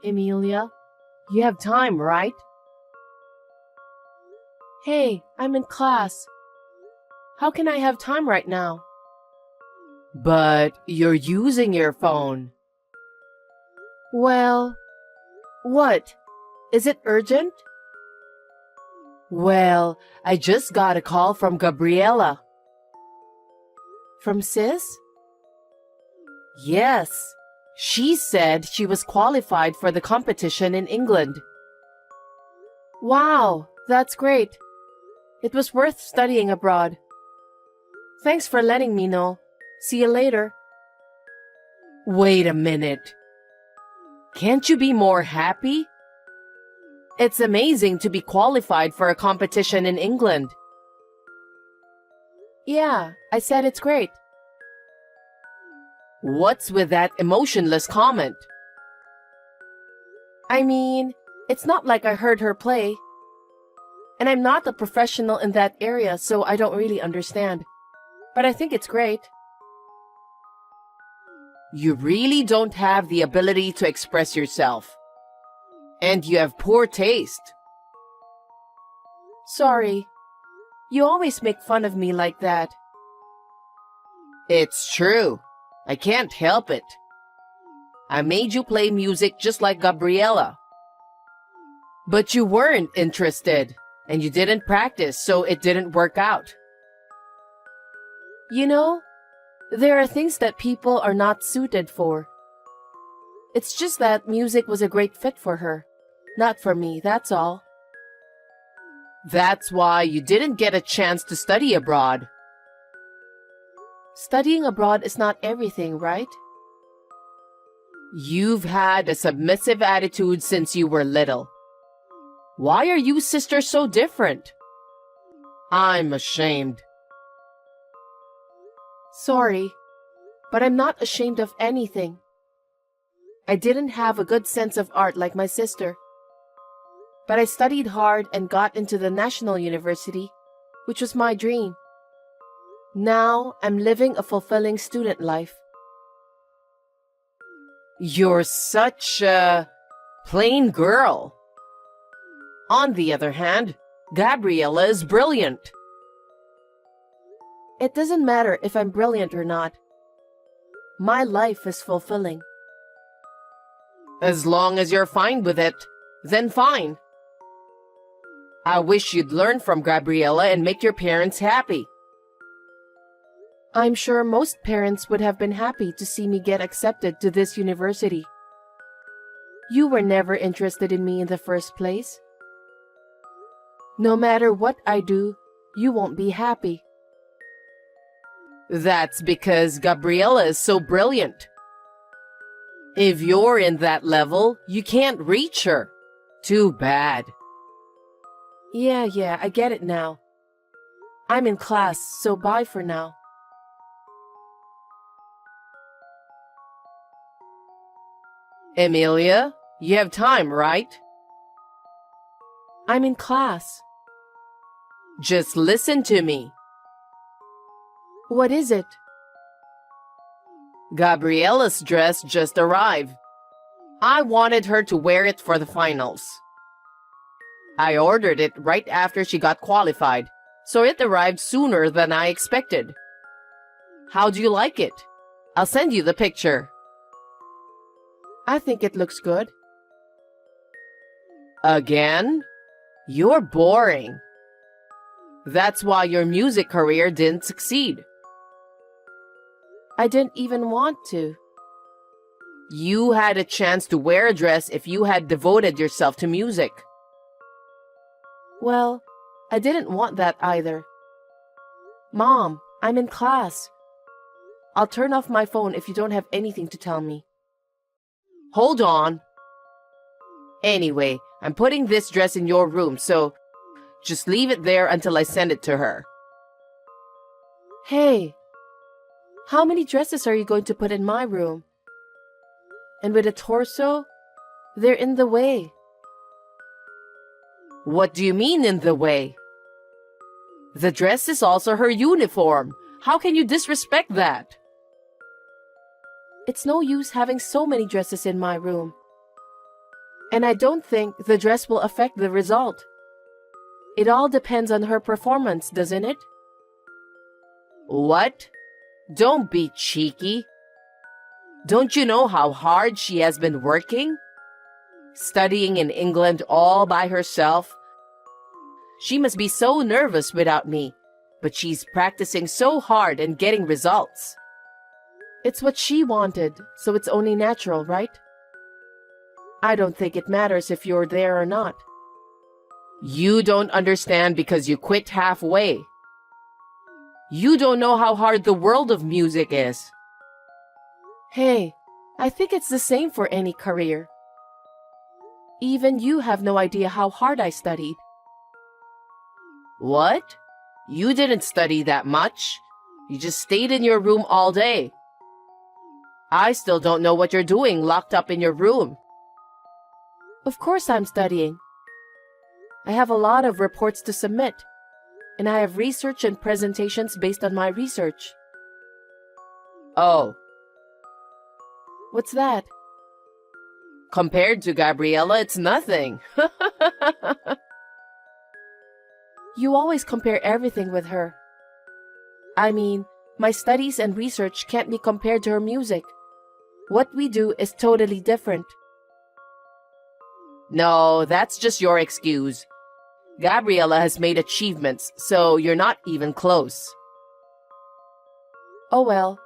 Emilia, you have time, right? Hey, I'm in class. How can I have time right now? But you're using your phone. Well, what? Is it urgent? Well, I just got a call from Gabriela. From Sis? Yes. She said she was qualified for the competition in England. Wow, that's great. It was worth studying abroad. Thanks for letting me know. See you later. Wait a minute. Can't you be more happy? It's amazing to be qualified for a competition in England. Yeah, I said it's great. What's with that emotionless comment? I mean, it's not like I heard her play. And I'm not a professional in that area, so I don't really understand. But I think it's great. You really don't have the ability to express yourself. And you have poor taste. Sorry. You always make fun of me like that. It's true. I can't help it. I made you play music just like Gabriela. But you weren't interested, and you didn't practice, so it didn't work out. You know, there are things that people are not suited for. It's just that music was a great fit for her. Not for me, that's all. That's why you didn't get a chance to study abroad. Studying abroad is not everything, right? You've had a submissive attitude since you were little. Why are you sisters so different? I'm ashamed. Sorry, but I'm not ashamed of anything. I didn't have a good sense of art like my sister. But I studied hard and got into the National University, which was my dream. Now I'm living a fulfilling student life. You're such a plain girl. On the other hand, Gabriela is brilliant. It doesn't matter if I'm brilliant or not. My life is fulfilling. As long as you're fine with it, then fine. I wish you'd learn from Gabriela and make your parents happy. I'm sure most parents would have been happy to see me get accepted to this university. You were never interested in me in the first place. No matter what I do, you won't be happy. That's because Gabriela is so brilliant. If you're in that level, you can't reach her. Too bad. Yeah, I get it now. I'm in class, so bye for now. Emilia, you have time, right? I'm in class. Just listen to me. What is it? Gabriela's dress just arrived. I wanted her to wear it for the finals. I ordered it right after she got qualified, so it arrived sooner than I expected. How do you like it? I'll send you the picture. I think it looks good. Again? You're boring. That's why your music career didn't succeed. I didn't even want to. You had a chance to wear a dress if you had devoted yourself to music. Well, I didn't want that either. Mom, I'm in class. I'll turn off my phone if you don't have anything to tell me. Hold on. Anyway, I'm putting this dress in your room, so just leave it there until I send it to her. Hey, how many dresses are you going to put in my room? And with a torso, they're in the way. What do you mean in the way? The dress is also her uniform. How can you disrespect that? It's no use having so many dresses in my room. And I don't think the dress will affect the result. It all depends on her performance, doesn't it? What? Don't be cheeky. Don't you know how hard she has been working? Studying in England all by herself. She must be so nervous without me, but she's practicing so hard and getting results. It's what she wanted, so it's only natural, right? I don't think it matters if you're there or not. You don't understand because you quit halfway. You don't know how hard the world of music is. Hey, I think it's the same for any career. Even you have no idea how hard I studied. What? You didn't study that much. You just stayed in your room all day. I still don't know what you're doing locked up in your room. Of course I'm studying. I have a lot of reports to submit, and I have research and presentations based on my research. Oh. What's that? Compared to Gabriella, it's nothing. You always compare everything with her. I mean, my studies and research can't be compared to her music. What we do is totally different. No, that's just your excuse. Gabriella has made achievements, so you're not even close. Oh well.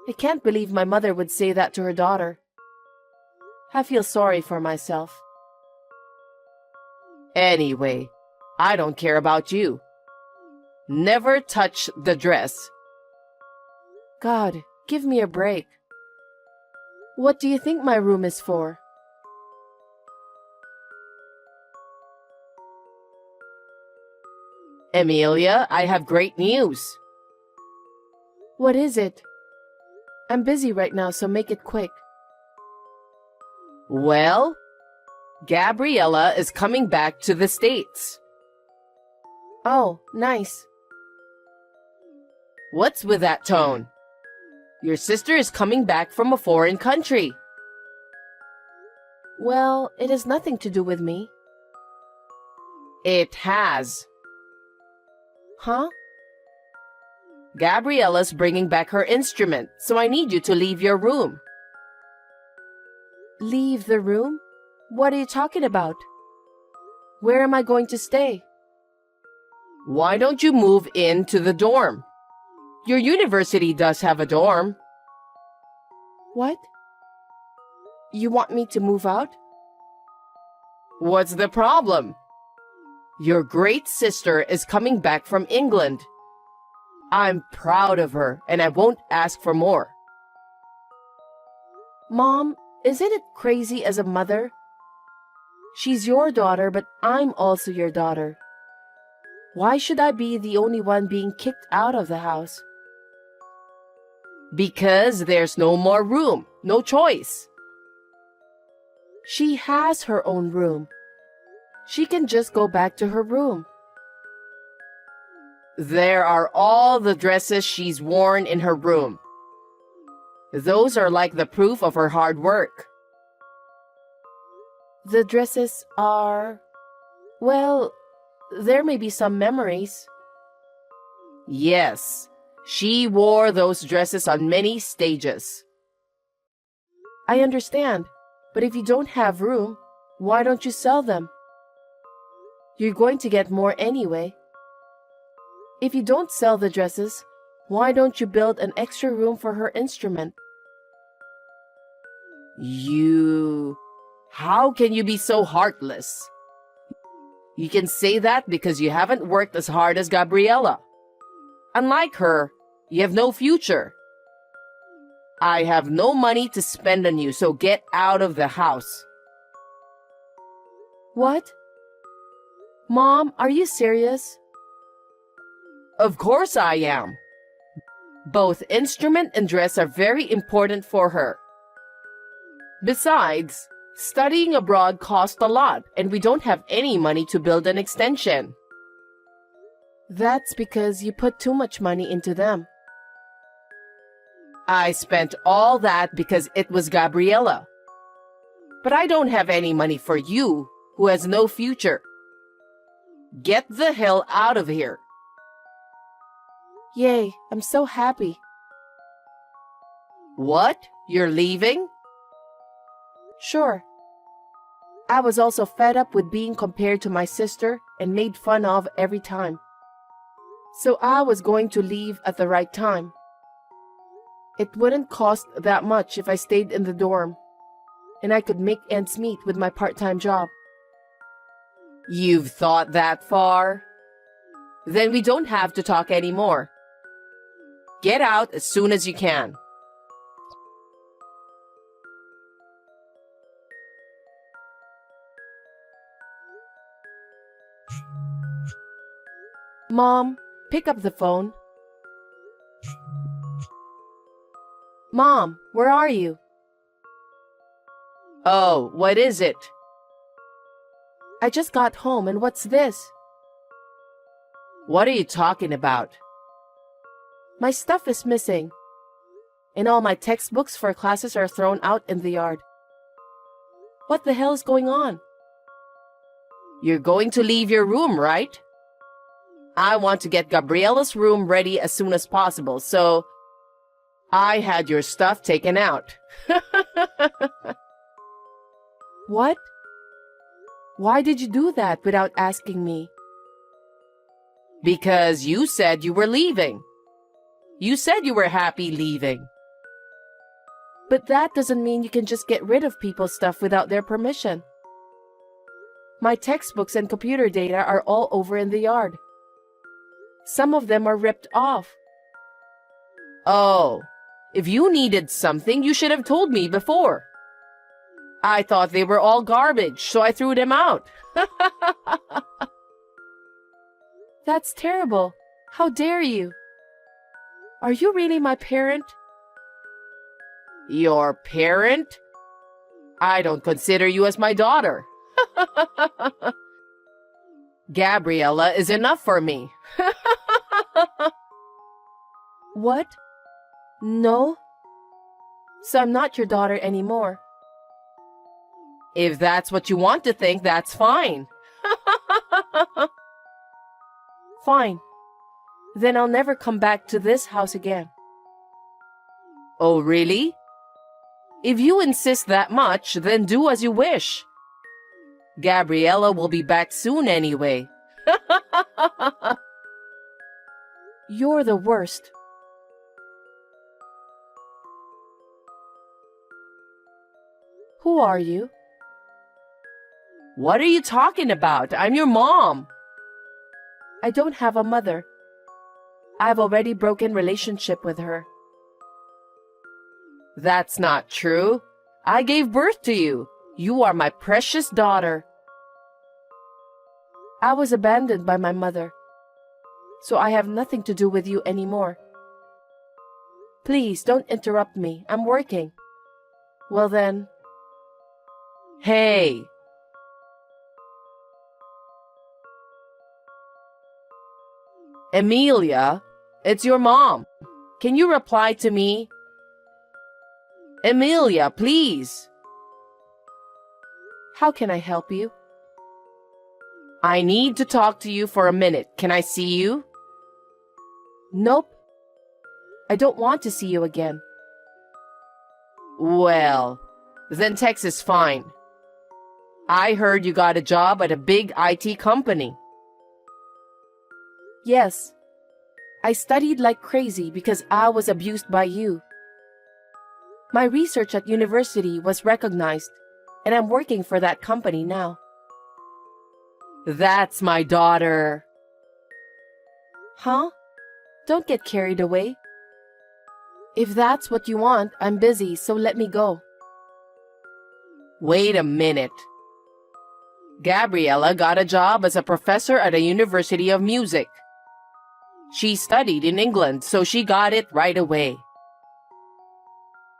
I can't believe my mother would say that to her daughter. I feel sorry for myself. Anyway, I don't care about you. Never touch the dress. God, give me a break. What do you think my room is for? Emilia, I have great news. What is it? I'm busy right now, so make it quick. Well, Gabriella is coming back to the States. Oh, nice. What's with that tone? Your sister is coming back from a foreign country. Well, it has nothing to do with me. It has. Huh? Gabriella's bringing back her instrument, so I need you to leave your room. Leave the room? What are you talking about? Where am I going to stay? Why don't you move into the dorm? Your university does have a dorm. What? You want me to move out? What's the problem? Your great sister is coming back from England. I'm proud of her, and I won't ask for more. Mom, isn't it crazy as a mother? She's your daughter, but I'm also your daughter. Why should I be the only one being kicked out of the house? Because there's no more room, no choice. She has her own room. She can just go back to her room. There are all the dresses she's worn in her room. Those are like the proof of her hard work. The dresses are... well, there may be some memories. Yes, she wore those dresses on many stages. I understand, but if you don't have room, why don't you sell them? You're going to get more anyway. If you don't sell the dresses, why don't you build an extra room for her instrument? How can you be so heartless? You can say that because you haven't worked as hard as Gabriella. Unlike her, you have no future. I have no money to spend on you, so get out of the house. What? Mom, are you serious? Of course I am. Both instrument and dress are very important for her. Besides, studying abroad costs a lot, and we don't have any money to build an extension. That's because you put too much money into them. I spent all that because it was Gabriella. But I don't have any money for you, who has no future. Get the hell out of here. Yay, I'm so happy. What? You're leaving? Sure. I was also fed up with being compared to my sister and made fun of every time. So I was going to leave at the right time. It wouldn't cost that much if I stayed in the dorm, and I could make ends meet with my part-time job. You've thought that far? Then we don't have to talk anymore. Get out as soon as you can. Mom, pick up the phone. Mom, where are you? Oh, what is it? I just got home, and what's this? What are you talking about? My stuff is missing, and all my textbooks for classes are thrown out in the yard. What the hell is going on? You're going to leave your room, right? I want to get Gabriella's room ready as soon as possible, so I had your stuff taken out. What? Why did you do that without asking me? Because you said you were leaving. You said you were happy leaving. But that doesn't mean you can just get rid of people's stuff without their permission. My textbooks and computer data are all over in the yard. Some of them are ripped off. Oh, if you needed something, you should have told me before. I thought they were all garbage, so I threw them out. That's terrible. How dare you? Are you really my parent? Your parent? I don't consider you as my daughter. Gabriella is enough for me. What? No? So I'm not your daughter anymore. If that's what you want to think, that's fine. Fine. Then I'll never come back to this house again. Oh, really? If you insist that much, then do as you wish. Gabriella will be back soon anyway. You're the worst. Who are you? What are you talking about? I'm your mom. I don't have a mother. I've already broken relationship with her. That's not true. I gave birth to you. You are my precious daughter. I was abandoned by my mother, so I have nothing to do with you anymore. Please don't interrupt me. I'm working. Well then. Hey. Emilia, it's your mom. Can you reply to me? Emilia, please. How can I help you? I need to talk to you for a minute. Can I see you? Nope. I don't want to see you again. Well, then text is fine. I heard you got a job at a big IT company. Yes. I studied like crazy because I was abused by you. My research at university was recognized, and I'm working for that company now. That's my daughter. Huh? Don't get carried away. If that's what you want, I'm busy, so let me go. Wait a minute. Gabriella got a job as a professor at a university of music. She studied in England, so she got it right away.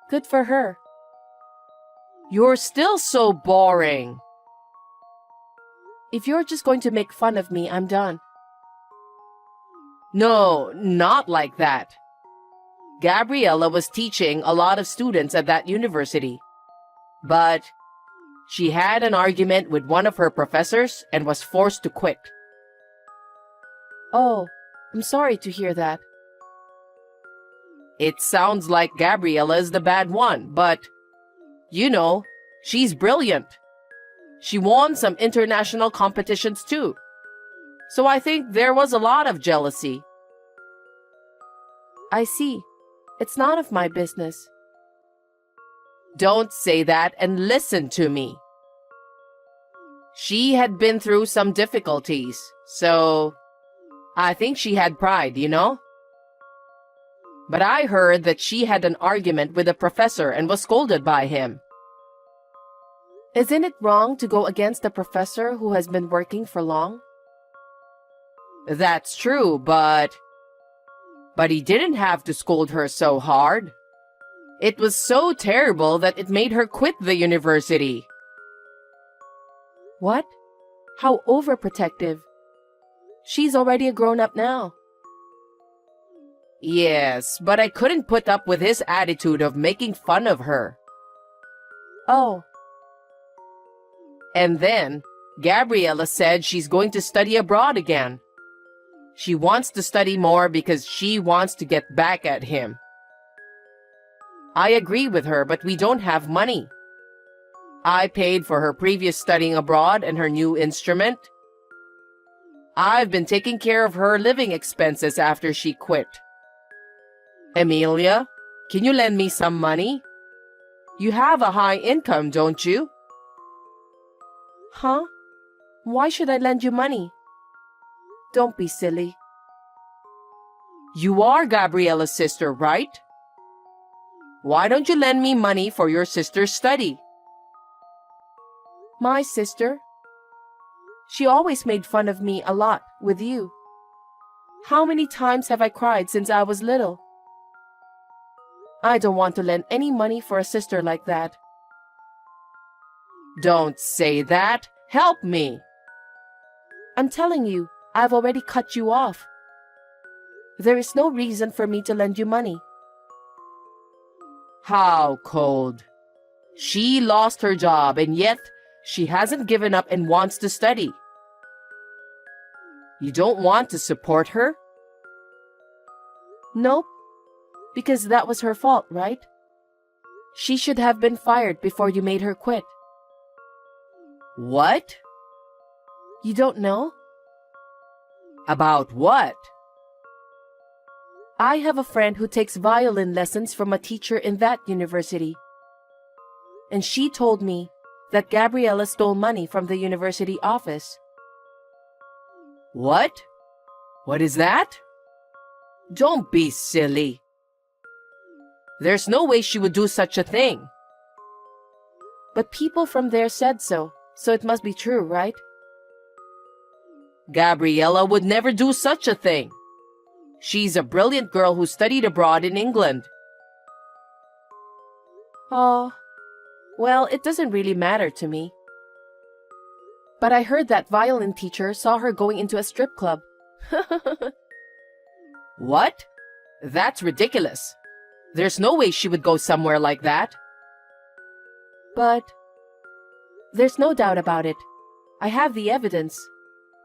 Good for her. You're still so boring. If you're just going to make fun of me, I'm done. No, not like that. Gabriella was teaching a lot of students at that university. But She had an argument with one of her professors and was forced to quit. Oh, I'm sorry to hear that. It sounds like Gabriella is the bad one, but, she's brilliant. She won some international competitions too. So I think there was a lot of jealousy. I see. It's none of my business. Don't say that and listen to me. She had been through some difficulties, so I think she had pride, But I heard that she had an argument with a professor and was scolded by him. Isn't it wrong to go against a professor who has been working for long? That's true, but he didn't have to scold her so hard. It was so terrible that it made her quit the university. What? How overprotective. She's already a grown-up now. Yes, but I couldn't put up with his attitude of making fun of her. Oh. And then, Gabriella said she's going to study abroad again. She wants to study more because she wants to get back at him. I agree with her, but we don't have money. I paid for her previous studying abroad and her new instrument. I've been taking care of her living expenses after she quit. Emilia, can you lend me some money? You have a high income, don't you? Huh? Why should I lend you money? Don't be silly. You are Gabriella's sister, right? Why don't you lend me money for your sister's study? My sister? She always made fun of me a lot with you. How many times have I cried since I was little? I don't want to lend any money for a sister like that. Don't say that. Help me. I'm telling you, I've already cut you off. There is no reason for me to lend you money. How cold. She lost her job and yet she hasn't given up and wants to study. You don't want to support her? Nope. Because that was her fault, right? She should have been fired before you made her quit. What? You don't know? About what? I have a friend who takes violin lessons from a teacher in that university. And she told me that Gabriella stole money from the university office. What? What is that? Don't be silly. There's no way she would do such a thing. But people from there said so it must be true, right? Gabriella would never do such a thing. She's a brilliant girl who studied abroad in England. Oh, well, it doesn't really matter to me. But I heard that violin teacher saw her going into a strip club. What? That's ridiculous. There's no way she would go somewhere like that. But there's no doubt about it. I have the evidence.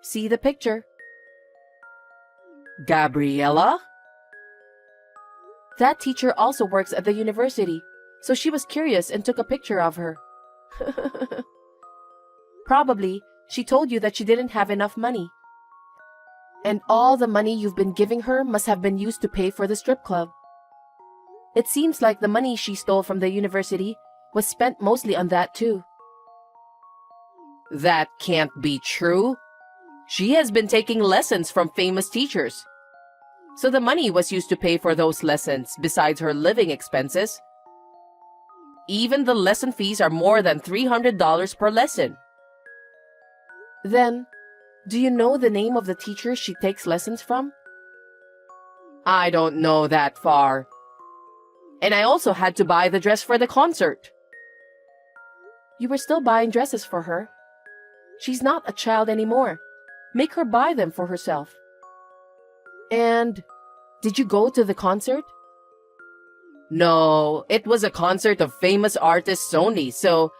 See the picture. Gabriella? That teacher also works at the university, so she was curious and took a picture of her. Probably, she told you that she didn't have enough money. And all the money you've been giving her must have been used to pay for the strip club. It seems like the money she stole from the university was spent mostly on that too. That can't be true. She has been taking lessons from famous teachers. So the money was used to pay for those lessons besides her living expenses. Even the lesson fees are more than $300 per lesson. Then, do you know the name of the teacher she takes lessons from? I don't know that far. And I also had to buy the dress for the concert. You were still buying dresses for her. She's not a child anymore. Make her buy them for herself. And did you go to the concert? No, it was a concert of famous artists only, so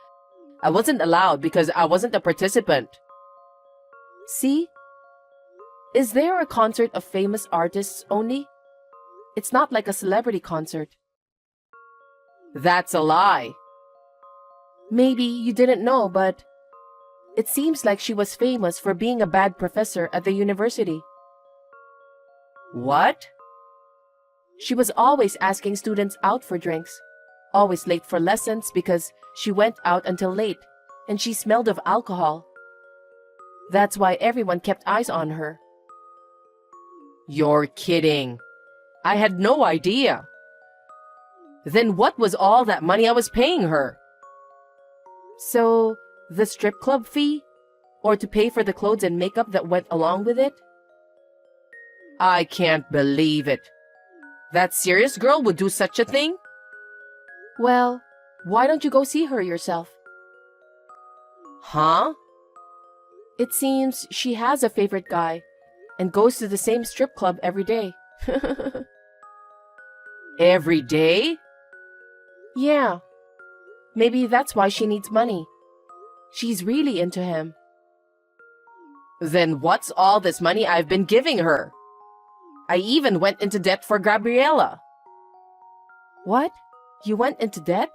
I wasn't allowed because I wasn't a participant. See? Is there a concert of famous artists only? It's not like a celebrity concert. That's a lie. Maybe you didn't know, but it seems like she was famous for being a bad professor at the university. What? She was always asking students out for drinks, always late for lessons because she went out until late, and she smelled of alcohol. That's why everyone kept eyes on her. You're kidding. I had no idea. Then what was all that money I was paying her? So, the strip club fee? Or to pay for the clothes and makeup that went along with it? I can't believe it. That serious girl would do such a thing? Well, why don't you go see her yourself? Huh? It seems she has a favorite guy and goes to the same strip club every day. Every day? Yeah. Maybe that's why she needs money. She's really into him. Then what's all this money I've been giving her? I even went into debt for Gabriella. What? You went into debt?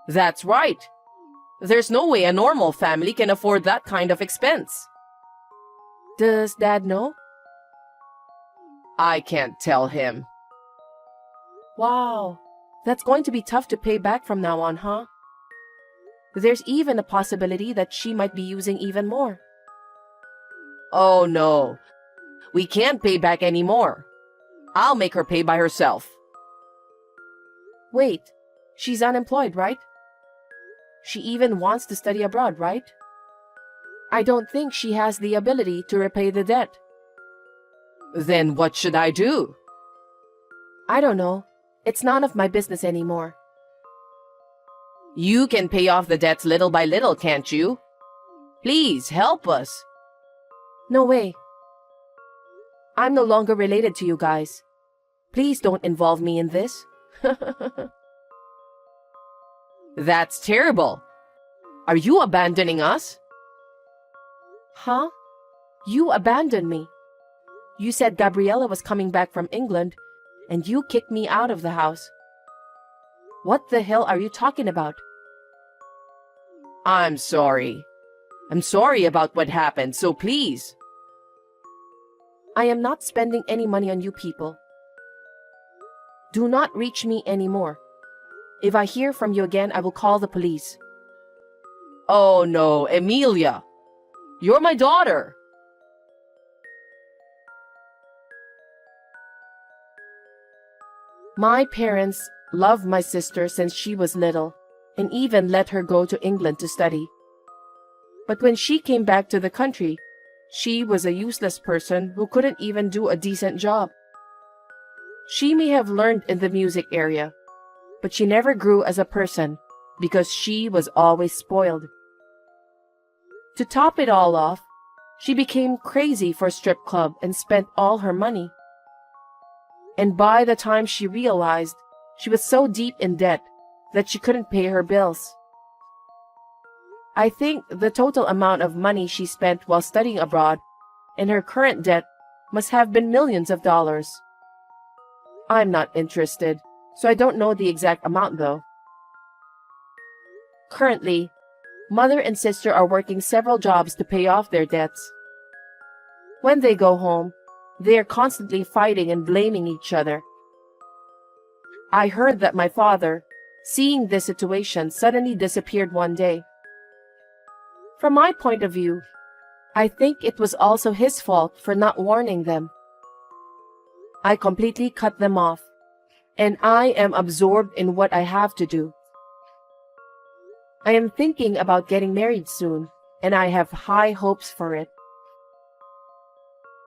That's right. There's no way a normal family can afford that kind of expense. Does Dad know? I can't tell him. Wow. That's going to be tough to pay back from now on, huh? There's even a possibility that she might be using even more. Oh no. We can't pay back anymore. I'll make her pay by herself. Wait, she's unemployed, right? She even wants to study abroad, right? I don't think she has the ability to repay the debt. Then what should I do? I don't know. It's none of my business anymore. You can pay off the debts little by little, can't you? Please help us. No way. I'm no longer related to you guys. Please don't involve me in this. That's terrible. Are you abandoning us? Huh? You abandoned me. You said Gabriella was coming back from England, and you kicked me out of the house. What the hell are you talking about? I'm sorry. I'm sorry about what happened, so please. I am not spending any money on you people. Do not reach me anymore. If I hear from you again, I will call the police. Oh no, Emilia. You're my daughter. My parents loved my sister since she was little, and even let her go to England to study. But when she came back to the country, she was a useless person who couldn't even do a decent job. She may have learned in the music area, but she never grew as a person because she was always spoiled. To top it all off, she became crazy for a strip club and spent all her money. And by the time she realized, she was so deep in debt that she couldn't pay her bills. I think the total amount of money she spent while studying abroad and her current debt must have been millions of dollars. I'm not interested, so I don't know the exact amount though. Currently, mother and sister are working several jobs to pay off their debts. When they go home, they are constantly fighting and blaming each other. I heard that my father, seeing this situation, suddenly disappeared one day. From my point of view, I think it was also his fault for not warning them. I completely cut them off, and I am absorbed in what I have to do. I am thinking about getting married soon, and I have high hopes for it.